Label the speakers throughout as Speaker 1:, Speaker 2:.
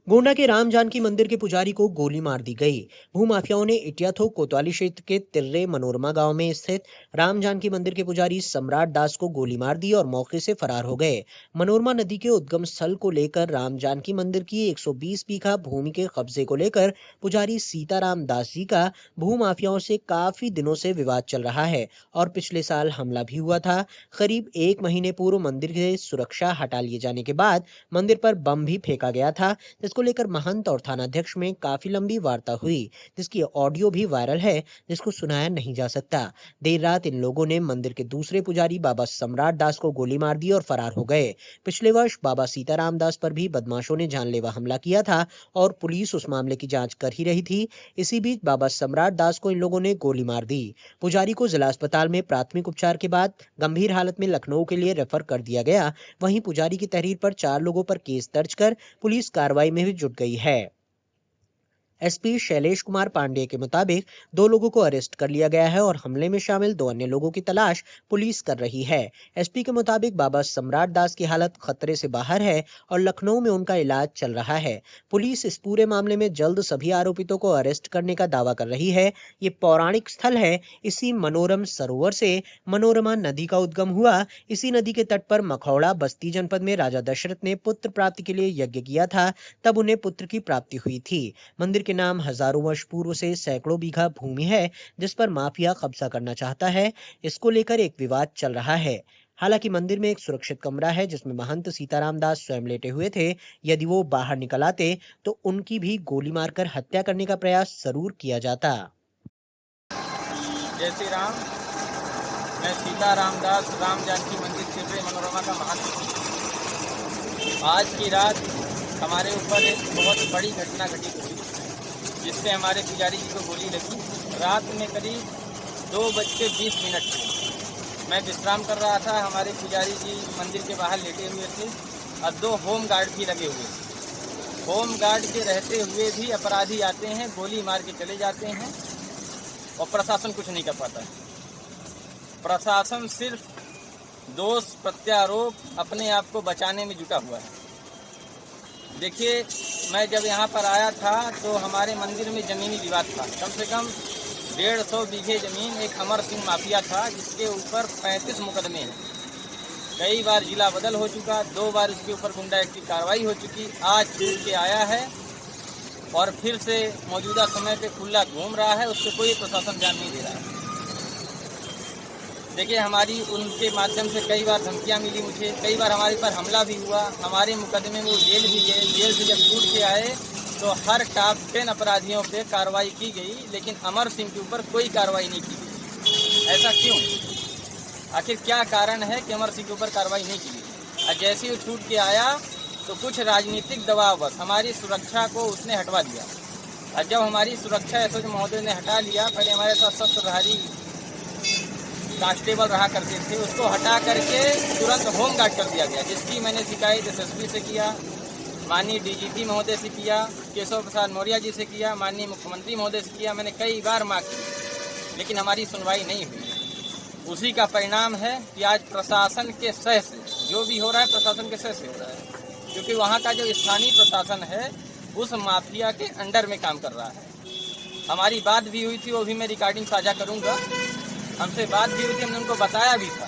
Speaker 1: गोंडा के राम जानकी मंदिर के पुजारी को गोली मार दी गई। भूमाफियाओं ने इटियाथो कोतवाली क्षेत्र के तिर्रे मनोरमा गांव में स्थित राम जानकी मंदिर के पुजारी सम्राट दास को गोली मार दी और मौके से फरार हो गए। मनोरमा नदी के उद्गम स्थल को लेकर राम जानकी मंदिर की 120 बीघा भूमि के कब्जे को लेकर पुजारी सीताराम दास जी का भूमाफियाओं से काफी दिनों से विवाद चल रहा है और पिछले साल हमला भी हुआ था। करीब एक महीने पूर्व मंदिर से सुरक्षा हटा लिए जाने के बाद मंदिर पर बम भी फेंका गया था, जिसको लेकर महंत और थानाध्यक्ष में काफी लंबी वार्ता हुई, जिसकी ऑडियो भी वायरल है, जिसको सुनाया नहीं जा सकता। देर रात इन लोगों ने मंदिर के दूसरे पुजारी बाबा सम्राट दास को गोली मार दी और फरार हो गए। पिछले वर्ष बाबा सीताराम दास पर भी बदमाशों ने जानलेवा हमला किया था और पुलिस उस मामले की जांच कर ही रही थी। इसी बीच बाबा सम्राट दास को इन लोगों ने गोली मार दी। पुजारी को जिला अस्पताल में प्राथमिक उपचार के बाद गंभीर हालत में लखनऊ के लिए रेफर कर दिया गया। वहीं पुजारी की तहरीर पर 4 लोगों पर केस दर्ज कर पुलिस कार्रवाई में भी जुट गई है। एसपी शैलेश कुमार पांडेय के मुताबिक 2 लोगों को अरेस्ट कर लिया गया है और हमले में शामिल 2 अन्य लोगों की तलाश पुलिस कर रही है। एसपी के मुताबिक बाबा सम्राट दास की हालत खतरे से बाहर है और लखनऊ में उनका इलाज चल रहा है। पुलिस इस पूरे मामले में जल्द सभी आरोपितों को अरेस्ट करने का दावा कर रही है। ये पौराणिक स्थल है। इसी मनोरम सरोवर से मनोरमा नदी का उद्गम हुआ। इसी नदी के तट पर मखौड़ा बस्ती जनपद में राजा दशरथ ने पुत्र प्राप्ति के लिए यज्ञ किया था, तब उन्हें पुत्र की प्राप्ति हुई थी। मंदिर के नाम हजारों वर्ष पूर्व से सैकड़ों बीघा भूमि है, जिस पर माफिया कब्जा करना चाहता है। इसको लेकर एक विवाद चल रहा है। हालांकि मंदिर में एक सुरक्षित कमरा है जिसमें महंत सीताराम दास स्वयं लेटे हुए थे। यदि वो बाहर निकल आते तो उनकी भी गोली मारकर हत्या करने का प्रयास जरूर किया जाता।
Speaker 2: जय श्री राम। मैं सीताराम दास राम जानकी मंदिर तिर्रे मनोरमा का महंत हूँ। आज की रात हमारे ऊपर एक बहुत बड़ी घटना घटित हुई, जिससे हमारे पुजारी जी को गोली लगी। रात में करीब 2:20 मैं विश्राम कर रहा था। हमारे पुजारी जी मंदिर के बाहर लेटे हुए थे और 2 होम गार्ड भी लगे हुए थे। होम गार्ड के रहते हुए भी अपराधी आते हैं, गोली मार के चले जाते हैं और प्रशासन कुछ नहीं कर पाता है। प्रशासन सिर्फ दोष प्रत्यारोप अपने आप को बचाने में जुटा हुआ है। देखिए, मैं जब यहाँ पर आया था तो हमारे मंदिर में ज़मीनी विवाद था। कम से कम 150 बीघे ज़मीन एक अमर सिंह माफिया था, जिसके ऊपर 35 मुकदमे हैं। कई बार जिला बदल हो चुका, 2 बार उसके ऊपर गुंडा एक्ट की कार्रवाई हो चुकी। आज छूट के आया है और फिर से मौजूदा समय पे खुला घूम रहा है। उससे कोई प्रशासन ध्यान नहीं दे रहा है। देखिए, हमारी उनके माध्यम से कई बार धमकियां मिली मुझे, कई बार हमारे पर हमला भी हुआ। हमारे मुकदमे में वो जेल भी गए। जेल से जब छूट के आए तो हर टॉप 10 अपराधियों पे कार्रवाई की गई, लेकिन अमर सिंह के ऊपर कोई कार्रवाई नहीं की गई। ऐसा क्यों? आखिर क्या कारण है कि अमर सिंह के ऊपर कार्रवाई नहीं की गई? और जैसे ही वो छूट के आया तो कुछ राजनीतिक दबाव बस हमारी सुरक्षा को उसने हटवा दिया। और जब हमारी सुरक्षा एसओजी महोदय ने हटा लिया, पहले हमारे साथ शस्त्रधारी कांस्टेबल रहा करते थे, उसको हटा करके तुरंत होम गार्ड कर दिया गया, जिसकी मैंने शिकायत एसएसपी से किया, माननीय डीजीपी महोदय से किया, केशव प्रसाद मौर्य जी से किया, माननीय मुख्यमंत्री महोदय से किया। मैंने कई बार मांग की, लेकिन हमारी सुनवाई नहीं हुई। उसी का परिणाम है कि आज प्रशासन के सह से जो भी हो रहा है, प्रशासन के सह से हो रहा है, क्योंकि वहाँ का जो स्थानीय प्रशासन है उस माफिया के अंडर में काम कर रहा है। हमारी बात भी हुई थी, वो भी मैं रिकॉर्डिंग साझा करूँगा। हमसे बात भी हुई थी, हमने उनको बताया भी था।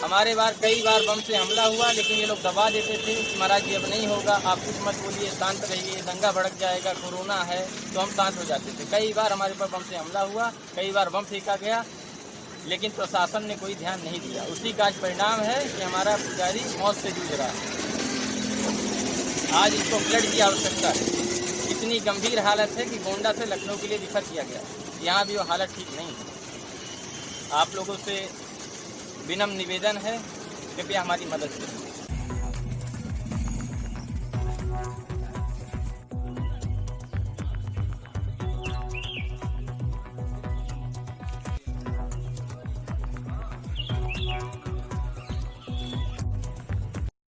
Speaker 2: हमारे बार कई बार बम से हमला हुआ, लेकिन ये लोग दबा देते थे। महाराज जी अब नहीं होगा, आप कुछ मत बोलिए, शांत रहिए, दंगा भड़क जाएगा, कोरोना है, तो हम शांत हो जाते थे। कई बार हमारे पर बम से हमला हुआ, कई बार बम फेंका गया, लेकिन प्रशासन ने कोई ध्यान नहीं दिया। उसी का आज परिणाम है कि हमारा पुजारी मौत से जूझ रहा है। आज इसको ब्लड की आवश्यकता है। इतनी गंभीर हालत है कि गोंडा से लखनऊ के लिए रिफर किया गया। यहाँ भी वो हालत ठीक नहीं है। आप लोगों से विनम्र निवेदन है, कृपया हमारी मदद करें।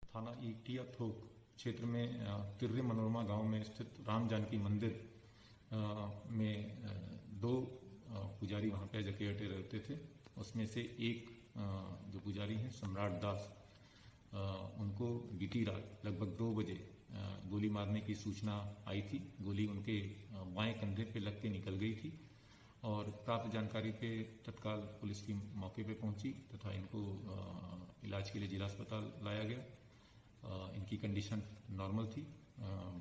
Speaker 3: थाना ईटिया थोक क्षेत्र में तिर्रे मनोरमा गांव में स्थित राम जानकी मंदिर में 2 पुजारी वहां पे जकेटे रहते थे। उसमें से एक जो पुजारी हैं सम्राट दास, उनको बीती रात लगभग 2 बजे गोली मारने की सूचना आई थी। गोली उनके बाएं कंधे पे लग के निकल गई थी और प्राप्त जानकारी पे तत्काल पुलिस टीम मौके पे पहुंची तथा इनको इलाज के लिए जिला अस्पताल लाया गया। इनकी कंडीशन नॉर्मल थी,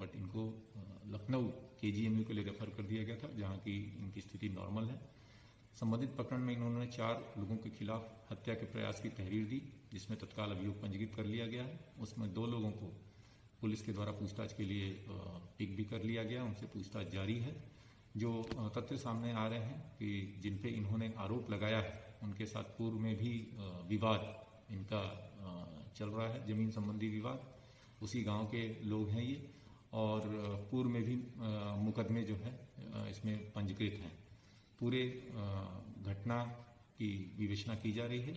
Speaker 3: बट इनको लखनऊ KGMU के लिए रेफर कर दिया गया था, जहां की इनकी स्थिति नॉर्मल है। संबंधित प्रकरण में इन्होंने 4 लोगों के खिलाफ हत्या के प्रयास की तहरीर दी, जिसमें तत्काल अभियोग पंजीकृत कर लिया गया है। उसमें 2 लोगों को पुलिस के द्वारा पूछताछ के लिए पिक भी कर लिया गया, उनसे पूछताछ जारी है। जो तथ्य सामने आ रहे हैं कि जिन पे इन्होंने आरोप लगाया है उनके साथ पूर्व में भी विवाद इनका चल रहा है, जमीन संबंधी विवाद। उसी गांव के लोग हैं ये, और पूर्व में भी मुकदमे जो है इसमें पंजीकृत हैं। पूरे घटना की विवेचना की जा रही है।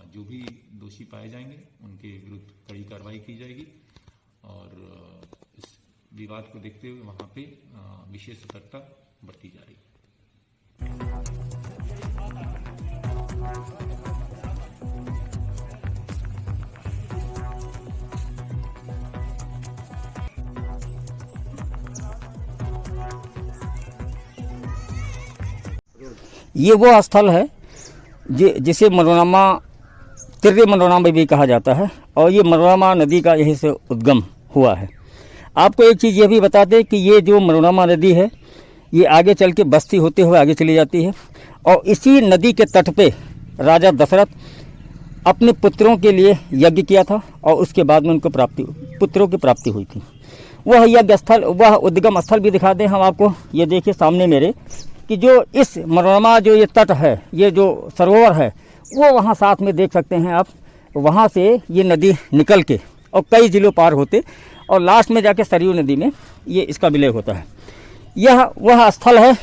Speaker 3: जो भी दोषी पाए जाएंगे उनके विरुद्ध कड़ी कार्रवाई की जाएगी और इस विवाद को देखते हुए वहां पे विशेष सतर्कता बरती जा रही है।
Speaker 4: ये वो स्थल है जिसे मनोरमा तिर्रे मनोरमा भी कहा जाता है और ये मनोरमा नदी का यहीं से उद्गम हुआ है। आपको एक चीज़ ये भी बता दें कि ये जो मनोरमा नदी है ये आगे चल के बस्ती होते हुए आगे चली जाती है और इसी नदी के तट पे राजा दशरथ अपने पुत्रों के लिए यज्ञ किया था और उसके बाद में उनको पुत्रों की प्राप्ति हुई थी। वह यज्ञ स्थल, वह उद्गम स्थल भी दिखा दें हम आपको। ये देखिए सामने मेरे कि जो इस मनोरमा जो ये तट है, ये जो सरोवर है, वो वहाँ साथ में देख सकते हैं आप। वहाँ से ये नदी निकल के और कई जिलों पार होते और लास्ट में जाके सरयू नदी में ये इसका विलय होता है। यह वह स्थल है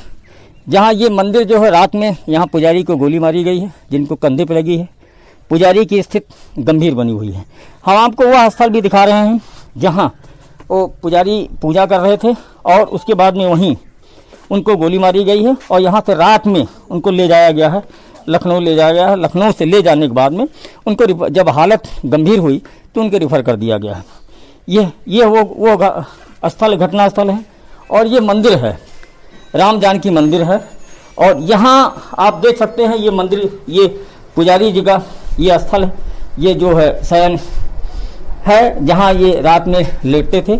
Speaker 4: जहाँ ये मंदिर जो है रात में यहाँ पुजारी को गोली मारी गई है, जिनको कंधे पे लगी है। पुजारी की स्थिति गंभीर बनी हुई है। हम आपको वह स्थल भी दिखा रहे हैं जहाँ वो पुजारी पूजा कर रहे थे और उसके बाद में वहीं उनको गोली मारी गई है और यहाँ से रात में उनको ले जाया गया है, लखनऊ ले जाया गया है। लखनऊ से ले जाने के बाद में उनको जब हालत गंभीर हुई तो उनको रिफ़र कर दिया गया है। ये वो स्थल, घटना स्थल है और ये मंदिर है, राम जानकी मंदिर है। और यहाँ आप देख सकते हैं ये मंदिर, ये पुजारी जी का ये स्थल है। ये जो है शयन है जहाँ ये रात में लेटते थे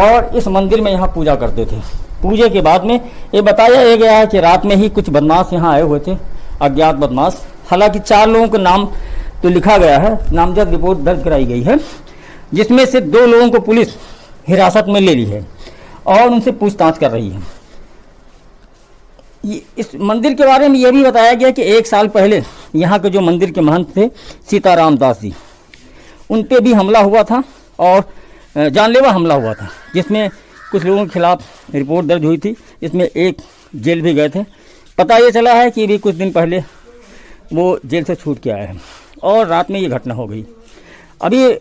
Speaker 4: और इस मंदिर में यहाँ पूजा करते थे। पूजे के बाद में ये बताया गया है कि रात में ही कुछ बदमाश यहाँ आए हुए थे, अज्ञात बदमाश। हालांकि 4 लोगों का नाम तो लिखा गया है, नामजद रिपोर्ट दर्ज कराई गई है, जिसमें से 2 लोगों को पुलिस हिरासत में ले ली है और उनसे पूछताछ कर रही है। इस मंदिर के बारे में यह भी बताया गया कि 1 साल पहले यहाँ के जो मंदिर के महंत थे सीताराम दास जी, उन पे भी हमला हुआ था और जानलेवा हमला हुआ था, जिसमें कुछ लोगों के खिलाफ रिपोर्ट दर्ज हुई थी। इसमें एक जेल भी गए थे। पता ये चला है कि भी कुछ दिन पहले वो जेल से छूट के आए हैं और रात में ये घटना हो गई। अभी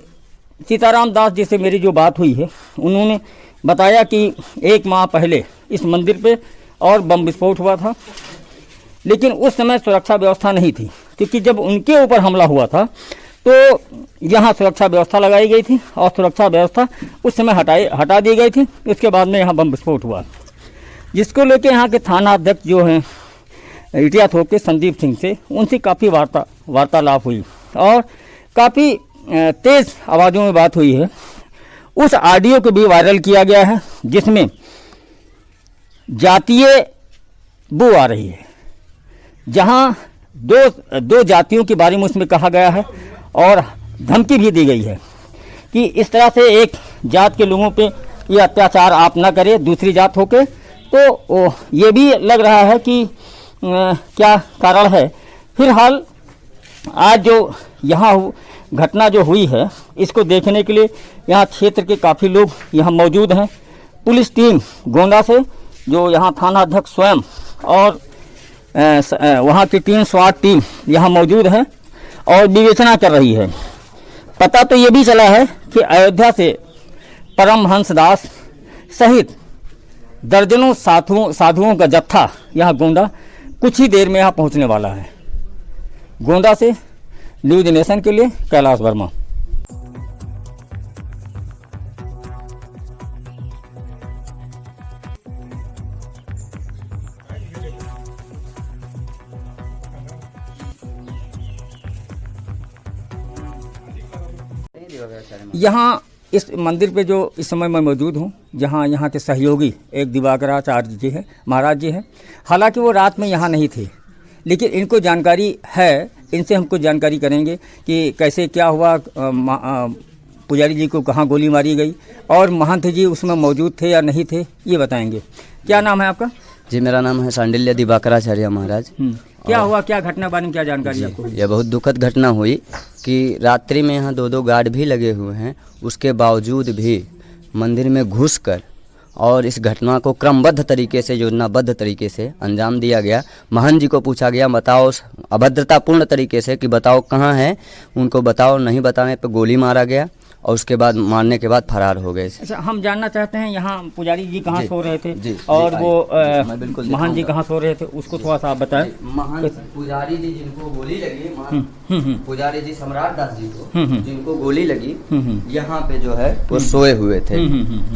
Speaker 4: सीताराम दास जी से मेरी जो बात हुई है, उन्होंने बताया कि 1 माह पहले इस मंदिर पे और बम विस्फोट हुआ था, लेकिन उस समय सुरक्षा व्यवस्था नहीं थी, क्योंकि जब उनके ऊपर हमला हुआ था तो यहाँ सुरक्षा व्यवस्था लगाई गई थी और सुरक्षा व्यवस्था उस समय हटा दी गई थी। उसके बाद में यहाँ बम विस्फोट हुआ, जिसको लेके यहाँ के थाना अध्यक्ष जो हैं इटिया थोक के संदीप सिंह से, उनसे काफ़ी वार्तालाप हुई और काफ़ी तेज़ आवाज़ों में बात हुई है। उस ऑडियो को भी वायरल किया गया है, जिसमें जातीय बू आ रही है, जहां दो जातियों के बारे में उसमें कहा गया है और धमकी भी दी गई है कि इस तरह से एक जात के लोगों पे ये अत्याचार आप ना करें दूसरी जात होके। तो ये भी लग रहा है कि क्या कारण है। फिलहाल आज जो यहाँ घटना जो हुई है, इसको देखने के लिए यहाँ क्षेत्र के काफ़ी लोग यहाँ मौजूद हैं। पुलिस टीम गोंडा से, जो यहाँ थाना अध्यक्ष स्वयं और वहाँ की टीम स्वाट टीम यहाँ मौजूद है और विवेचना कर रही है। पता तो ये भी चला है कि अयोध्या से परमहंस दास सहित दर्जनों साधुओं का जत्था यहाँ गोंडा कुछ ही देर में यहाँ पहुँचने वाला है। गोंडा से न्यूज नेशन के लिए कैलाश वर्मा। यहाँ इस मंदिर पे जो इस समय मैं मौजूद हूँ, जहाँ यहाँ के सहयोगी एक दिवाकराचार्य जी हैं, महाराज जी हैं। हालांकि वो रात में यहाँ नहीं थे, लेकिन इनको जानकारी है, इनसे हमको जानकारी करेंगे कि कैसे क्या हुआ, पुजारी जी को कहाँ गोली मारी गई और महंत जी उसमें मौजूद थे या नहीं थे, ये बताएंगे। क्या नाम है आपका?
Speaker 5: जी, मेरा नाम है सांडिल्य दिवाकराचार्य महाराज।
Speaker 4: क्या हुआ, क्या घटना बारे में क्या जानकारी आपको?
Speaker 5: यह बहुत दुखद घटना हुई कि रात्रि में यहाँ 2-2 गार्ड भी लगे हुए हैं, उसके बावजूद भी मंदिर में घुसकर और इस घटना को क्रमबद्ध तरीके से, योजनाबद्ध तरीके से अंजाम दिया गया। महंत जी को पूछा गया, बताओ अभद्रतापूर्ण तरीके से कि बताओ कहाँ है, उनको बताओ, नहीं बताने पर गोली मारा गया और उसके बाद मारने के बाद फरार हो गए।
Speaker 4: अच्छा, हम जानना चाहते हैं यहाँ पुजारी जी कहाँ सो रहे थे
Speaker 5: जी,
Speaker 4: और
Speaker 5: जी,
Speaker 4: वो महंत जी कहाँ सो रहे थे, उसको थोड़ा सा आप बताएं।
Speaker 5: महंत पुजारी जी जिनको गोली लगी, पुजारी जी सम्राट दास जी को जिनको गोली लगी, यहाँ पे जो है वो सोए हुए थे,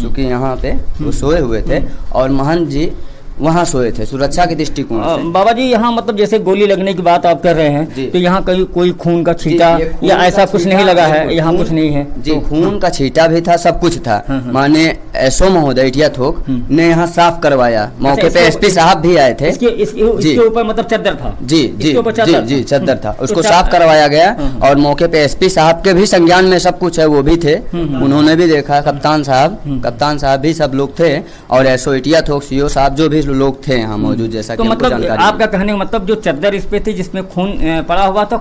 Speaker 5: क्योंकि यहाँ पे वो सोए हुए थे और महंत जी वहाँ सोए थे सुरक्षा के दृष्टिकोण से।
Speaker 4: बाबा जी, यहाँ मतलब जैसे गोली लगने की बात आप कर रहे हैं, तो यहाँ कहीं कोई खून का छींटा या ऐसा कुछ नहीं लगा है? यहाँ कुछ नहीं है
Speaker 5: जी, खून का छींटा भी था, सब कुछ था। माने एसओ महोदय इटिया थोक ने यहाँ साफ करवाया, मौके पे एसपी साहब भी आए थे।
Speaker 4: इसके ऊपर मतलब चद्दर था?
Speaker 5: जी जी जी, चद्दर था, उसको साफ करवाया गया और मौके पे एसपी साहब के भी संज्ञान में सब कुछ है, वो भी थे, उन्होंने भी देखा। कप्तान साहब भी सब लोग थे और एसओ इटिया थोक सीओ साहब जो भी लोग थे यहाँ मौजूद, जैसा
Speaker 4: तो
Speaker 5: कि
Speaker 4: मतलब आपका कहने का मतलब जो चद्दर इस पे थी जिसमें खून पड़ा हुआ था,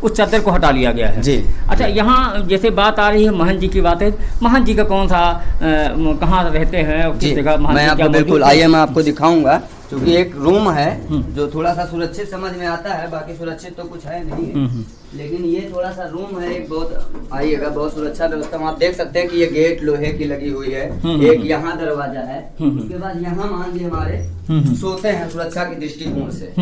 Speaker 4: उस चद्दर को हटा लिया गया है
Speaker 5: जी।
Speaker 4: अच्छा, यहाँ जैसे बात आ रही है महंत जी की बात है, महंत जी का कौन सा कहाँ रहते हैं, किस जगह?
Speaker 5: मैं आपको बिल्कुल, आइए मैं आपको दिखाऊंगा, क्योंकि एक रूम है जो थोड़ा सा सुरक्षित समझ में आता है, बाकी सुरक्षित तो कुछ है नहीं, लेकिन ये थोड़ा सा रूम है एक, बहुत आइएगा, बहुत सुरक्षा व्यवस्था। आप देख सकते हैं कि ये गेट लोहे की लगी हुई है, एक यहाँ दरवाजा है, उसके बाद यहाँ मान लीजिए हमारे सोते हैं सुरक्षा की दृष्टिकोण से,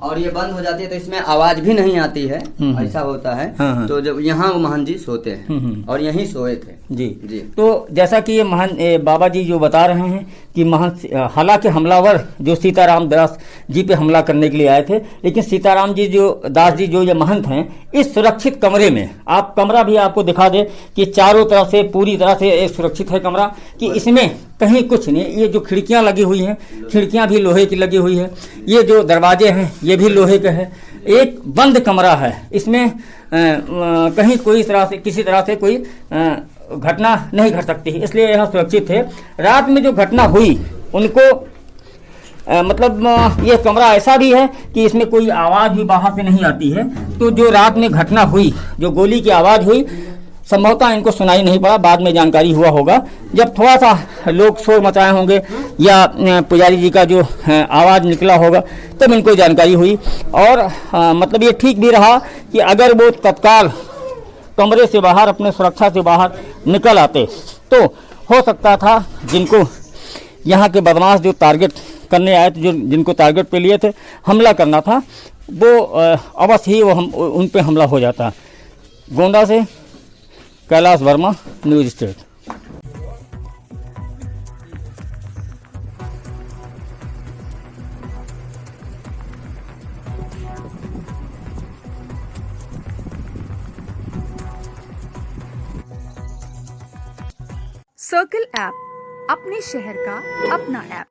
Speaker 5: और ये बंद हो जाती है तो इसमें आवाज भी नहीं आती है, ऐसा होता है। तो जब यहाँ महंत जी सोते हैं और यहीं सोए थे
Speaker 4: जी जी। तो जैसा कि ये महंत बाबा जी जो बता रहे हैं कि महंत, हालांकि हमलावर जो सीताराम दास जी पे हमला करने के लिए आए थे, लेकिन सीताराम जी जो दास जी जो ये महंत हैं, इस सुरक्षित कमरे में, आप कमरा भी आपको दिखा दे कि चारों तरफ से पूरी तरह से एक सुरक्षित है कमरा, कि इसमें कहीं कुछ नहीं। ये जो खिड़कियां लगी हुई हैं, खिड़कियां भी लोहे की लगी हुई है, ये जो दरवाजे हैं ये भी लोहे के हैं, एक बंद कमरा है, इसमें कहीं कोई तरह से, किसी तरह से कोई घटना नहीं घट सकती, इसलिए यह सुरक्षित है। रात में जो घटना हुई उनको मतलब ये कमरा ऐसा भी है कि इसमें कोई आवाज़ भी बाहर से नहीं आती है। तो जो रात में घटना हुई, जो गोली की आवाज़ हुई, संभवतः इनको सुनाई नहीं पड़ा, बाद में जानकारी हुआ होगा जब थोड़ा सा लोग शोर मचाए होंगे या पुजारी जी का जो आवाज़ निकला होगा, तब इनको जानकारी हुई। और मतलब ये ठीक भी रहा कि अगर वो तत्काल कमरे से बाहर, अपने सुरक्षा से बाहर निकल आते, तो हो सकता था जिनको यहाँ के बदमाश जो टारगेट करने आए थे, जो जिनको टारगेट पे लिए थे, हमला करना था, वो अवश्य ही वो उन पे हमला हो जाता। गोंडा से Kailash Verma, news state.
Speaker 6: Circle app, अपने शहर का अपना ऐप।